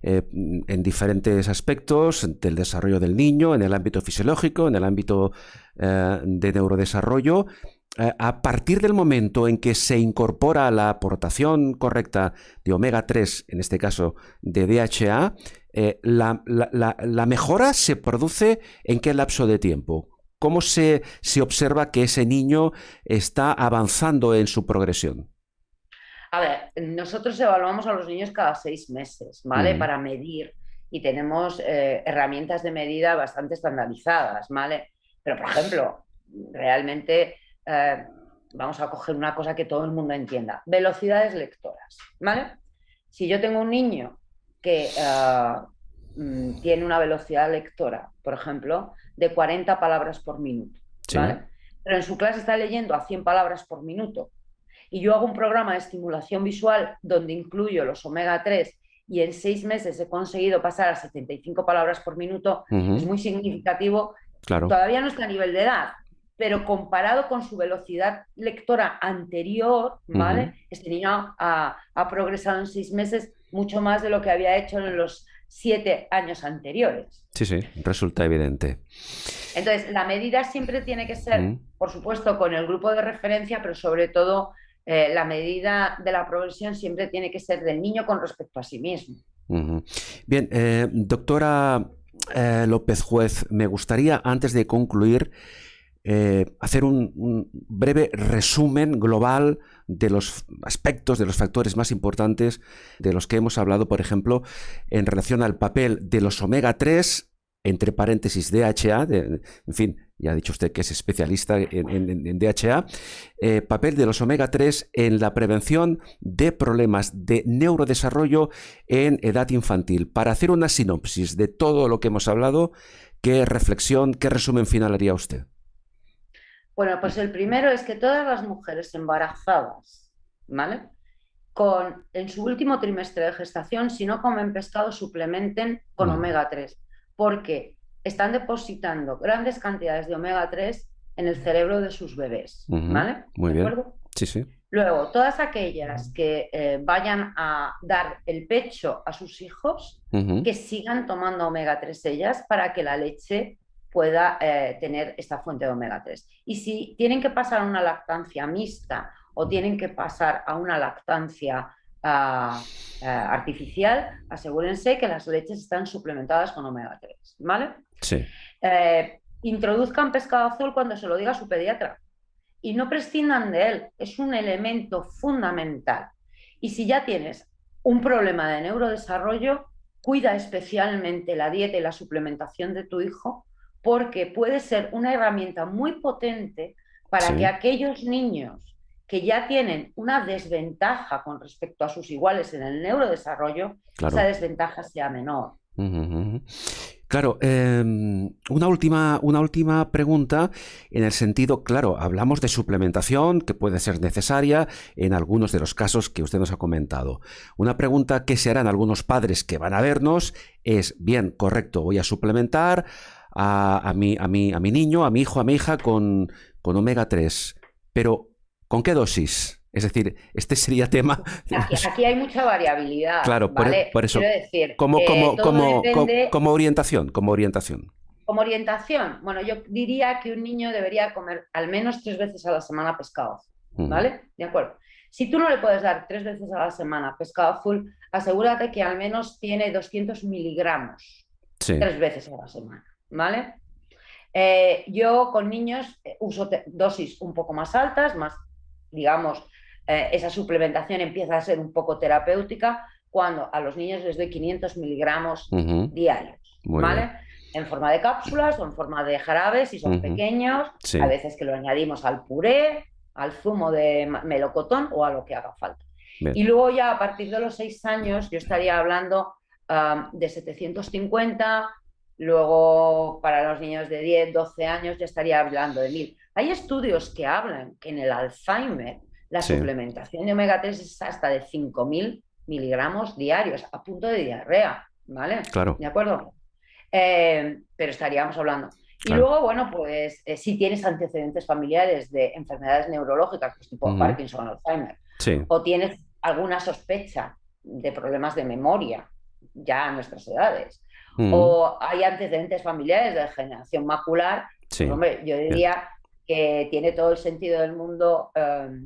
en diferentes aspectos del desarrollo del niño, en el ámbito fisiológico, en el ámbito de neurodesarrollo, a partir del momento en que se incorpora la aportación correcta de omega 3, en este caso de DHA, la mejora se produce ¿en qué lapso de tiempo? ¿Cómo se observa que ese niño está avanzando en su progresión? A ver, nosotros evaluamos a los niños cada 6 meses, ¿vale? Ujú. Para medir y tenemos herramientas de medida bastante estandarizadas, ¿vale? Pero, por ejemplo, realmente vamos a coger una cosa que todo el mundo entienda. Velocidades lectoras, ¿vale? Si yo tengo un niño que tiene una velocidad lectora, por ejemplo, de 40 palabras por minuto, Sí. ¿vale? Pero en su clase está leyendo a 100 palabras por minuto y yo hago un programa de estimulación visual donde incluyo los omega 3 y en 6 meses he conseguido pasar a 75 palabras por minuto, es Ujú. muy significativo. Claro. Todavía no está a nivel de edad, pero comparado con su velocidad lectora anterior, Ujú. ¿vale? Este niño ha progresado en 6 meses mucho más de lo que había hecho en los 7 años anteriores. Sí, sí, resulta evidente. Entonces, la medida siempre tiene que ser, Mm. por supuesto, con el grupo de referencia, pero sobre todo la medida de la progresión siempre tiene que ser del niño con respecto a sí mismo. Ujú. Bien, doctora López Juez, me gustaría, antes de concluir, hacer un breve resumen global de los aspectos, de los factores más importantes de los que hemos hablado, por ejemplo, en relación al papel de los omega 3 entre paréntesis DHA, en fin, ya ha dicho usted que es especialista en DHA, papel de los omega 3 en la prevención de problemas de neurodesarrollo en edad infantil. Para hacer una sinopsis de todo lo que hemos hablado, ¿qué reflexión, qué resumen final haría usted? Bueno, pues el primero es que todas las mujeres embarazadas, ¿vale? En su último trimestre de gestación, si no comen pescado, suplementen con Mm. omega 3, porque están depositando grandes cantidades de omega 3 en el cerebro de sus bebés, Ujú. ¿vale? Muy ¿De bien. acuerdo? Sí, sí. Luego, todas aquellas que vayan a dar el pecho a sus hijos, Ujú. que sigan tomando omega 3 ellas para que la leche pueda tener esta fuente de omega 3. Y si tienen que pasar a una lactancia mixta o tienen que pasar a una lactancia artificial, asegúrense que las leches están suplementadas con omega 3, ¿vale? Sí. Introduzcan pescado azul cuando se lo diga su pediatra y no prescindan de él, es un elemento fundamental. Y si ya tienes un problema de neurodesarrollo, cuida especialmente la dieta y la suplementación de tu hijo, porque puede ser una herramienta muy potente para que Sí. aquellos niños que ya tienen una desventaja con respecto a sus iguales en el neurodesarrollo, esa Claro. desventaja sea menor. Ujú, ujú. Claro, una última pregunta en el sentido, claro, hablamos de suplementación que puede ser necesaria en algunos de los casos que usted nos ha comentado. Una pregunta que se harán algunos padres que van a vernos es, bien, correcto, voy a suplementar a mi niño, a mi hijo, a mi hija con omega 3, pero ¿con qué dosis? Es decir, este sería tema. Aquí hay mucha variabilidad, Claro, ¿vale? por Quiero eso, decir, todo depende. como orientación, como orientación. Como orientación, bueno, yo diría que un niño debería comer al menos 3 veces a la semana pescado azul, Ujú. ¿vale? De acuerdo. Si tú no le puedes dar 3 veces a la semana pescado azul, asegúrate que al menos tiene 200 miligramos Sí. 3 veces a la semana, ¿vale? Yo con niños uso dosis un poco más altas, más, digamos, esa suplementación empieza a ser un poco terapéutica cuando a los niños les doy 500 miligramos Ujú. diarios, Muy bien. ¿vale? En forma de cápsulas o en forma de jarabes si son Ujú. pequeños, a Sí. veces que lo añadimos al puré, al zumo de melocotón o a lo que haga falta. Bien. Y luego ya a partir de los 6 años yo estaría hablando de 750 Luego, para los niños de 10, 12 años ya estaría hablando de 1000. Hay estudios que hablan que en el Alzheimer la Sí, suplementación de omega 3 es hasta de 5000 miligramos diarios, a punto de diarrea, ¿vale? claro, ¿De acuerdo? Pero estaríamos hablando. Y claro. luego, bueno, pues si tienes antecedentes familiares de enfermedades neurológicas, pues tipo Ujú. Parkinson, Alzheimer, Sí. o tienes alguna sospecha de problemas de memoria ya a nuestras edades, Ujú. o hay antecedentes familiares de degeneración macular, pues Sí. hombre, yo Bien. diría que tiene todo el sentido del mundo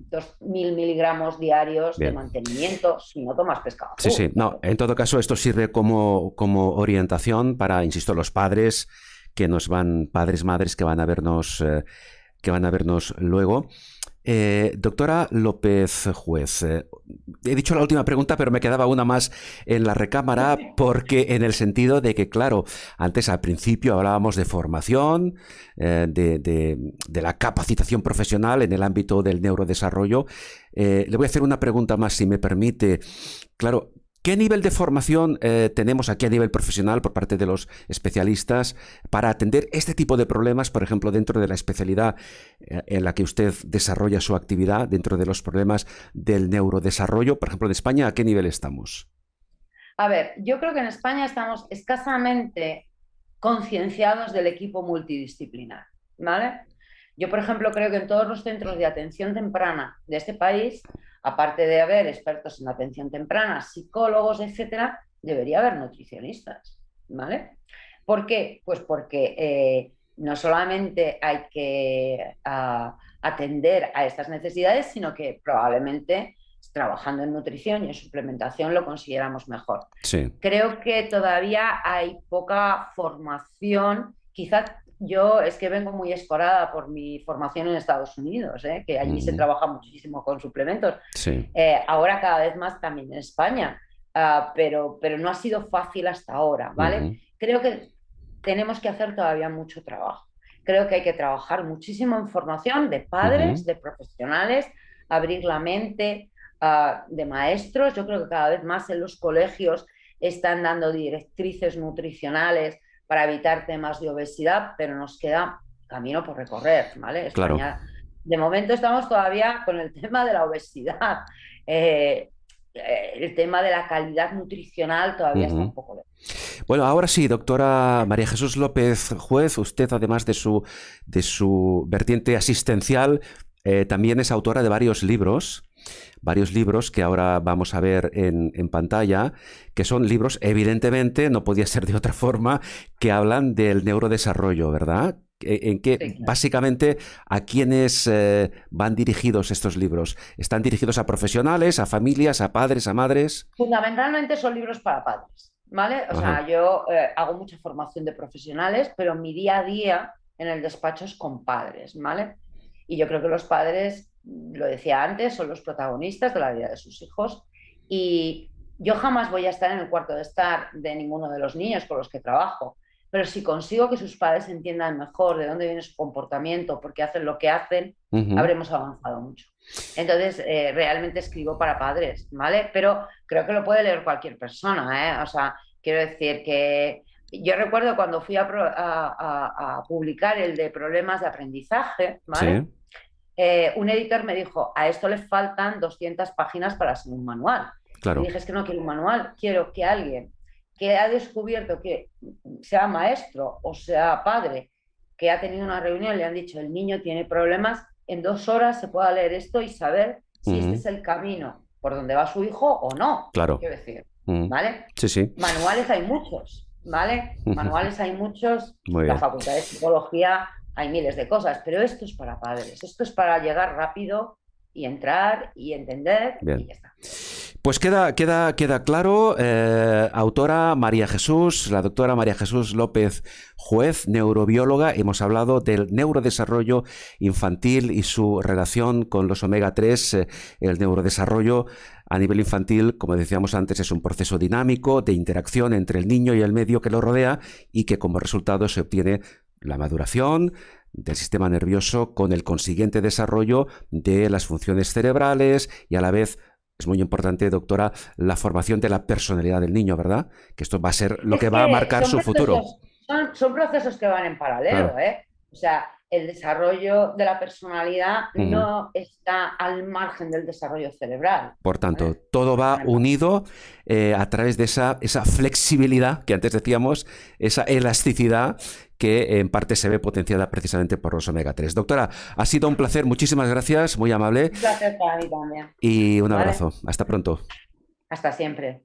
2000 miligramos diarios de Bien. mantenimiento si no tomas pescado Sí, azul, sí. No, claro. en todo caso, esto sirve como orientación para, insisto, los padres que nos van, padres, madres que van a vernos luego. Doctora López Juez, he dicho la última pregunta, pero me quedaba una más en la recámara, porque en el sentido de que, claro, antes al principio hablábamos de formación, de la capacitación profesional en el ámbito del neurodesarrollo. Le voy a hacer una pregunta más, si me permite. Claro, ¿qué nivel de formación tenemos aquí a nivel profesional por parte de los especialistas para atender este tipo de problemas, por ejemplo, dentro de la especialidad en la que usted desarrolla su actividad, dentro de los problemas del neurodesarrollo? Por ejemplo, en España, ¿a qué nivel estamos? A ver, yo creo que en España estamos escasamente concienciados del equipo multidisciplinar, ¿vale? Yo, por ejemplo, creo que en todos los centros de atención temprana de este país, aparte de haber expertos en atención temprana, psicólogos, etcétera, debería haber nutricionistas, ¿vale? ¿Por qué? Pues porque no solamente hay que atender a estas necesidades, sino que probablemente trabajando en nutrición y en suplementación lo consideramos mejor. Sí. Creo que todavía hay poca formación, quizás yo es que vengo muy escorada por mi formación en Estados Unidos, que allí se Ujú. trabaja muchísimo con suplementos. Sí. Ahora cada vez más también en España, pero no ha sido fácil hasta ahora, ¿vale? Ujú. Creo que tenemos que hacer todavía mucho trabajo. Creo que hay que trabajar muchísimo en formación de padres, Ujú. de profesionales, abrir la mente de maestros. Yo creo que cada vez más en los colegios están dando directrices nutricionales para evitar temas de obesidad, pero nos queda camino por recorrer, ¿vale? Claro. España, de momento estamos todavía con el tema de la obesidad. Eh, el tema de la calidad nutricional todavía está Ujú. un poco lejos. Bueno, ahora sí, doctora María Jesús López Juez, usted, además de su vertiente asistencial, también es autora de varios libros que ahora vamos a ver en pantalla, que son libros, evidentemente, no podía ser de otra forma, que hablan del neurodesarrollo, ¿verdad? En que Sí, claro. básicamente a quiénes van dirigidos estos libros. ¿Están dirigidos a profesionales, a familias, a padres, a madres? Fundamentalmente son libros para padres, ¿vale? O Ajá. sea, yo hago mucha formación de profesionales, pero mi día a día en el despacho es con padres, ¿vale? Y yo creo que los padres, lo decía antes, son los protagonistas de la vida de sus hijos y yo jamás voy a estar en el cuarto de estar de ninguno de los niños con los que trabajo, pero si consigo que sus padres entiendan mejor de dónde viene su comportamiento, por qué hacen lo que hacen, Ujú. habremos avanzado mucho. Entonces, realmente escribo para padres, ¿vale? Pero creo que lo puede leer cualquier persona, ¿eh? O sea, quiero decir que yo recuerdo cuando fui a publicar el de problemas de aprendizaje, ¿vale? Sí, Un editor me dijo, a esto le faltan 200 páginas para ser un manual. Y claro. dije, es que no quiero un manual, quiero que alguien que ha descubierto que sea maestro o sea padre, que ha tenido una reunión y le han dicho, el niño tiene problemas, en 2 horas se pueda leer esto y saber si este Ujú. es el camino por donde va su hijo o no, Claro. quiero decir, Ujú. ¿vale? Sí, sí. Manuales hay muchos, ¿vale? Manuales hay muchos, Muy la bien. Facultad de Psicología hay miles de cosas, pero esto es para padres, esto es para llegar rápido y entrar y entender y Bien. ya está. Pues queda claro, autora María Jesús, la doctora María Jesús López Juez, neurobióloga. Hemos hablado del neurodesarrollo infantil y su relación con los omega 3. El neurodesarrollo a nivel infantil, como decíamos antes, es un proceso dinámico de interacción entre el niño y el medio que lo rodea y que como resultado se obtiene la maduración del sistema nervioso con el consiguiente desarrollo de las funciones cerebrales y a la vez es muy importante, doctora, la formación de la personalidad del niño, ¿verdad? Que esto va a ser lo Es que va a que marcar su futuro. son procesos que van en paralelo, Claro. ¿eh? O sea, el desarrollo de la personalidad Ujú. no está al margen del desarrollo cerebral, Por tanto, ¿vale? todo va Van en unido a través de esa flexibilidad que antes decíamos, esa elasticidad que en parte se ve potenciada precisamente por los omega 3. Doctora, ha sido un placer, muchísimas gracias, muy amable un placer para mí también, y un ¿vale? abrazo. Hasta pronto. Hasta siempre.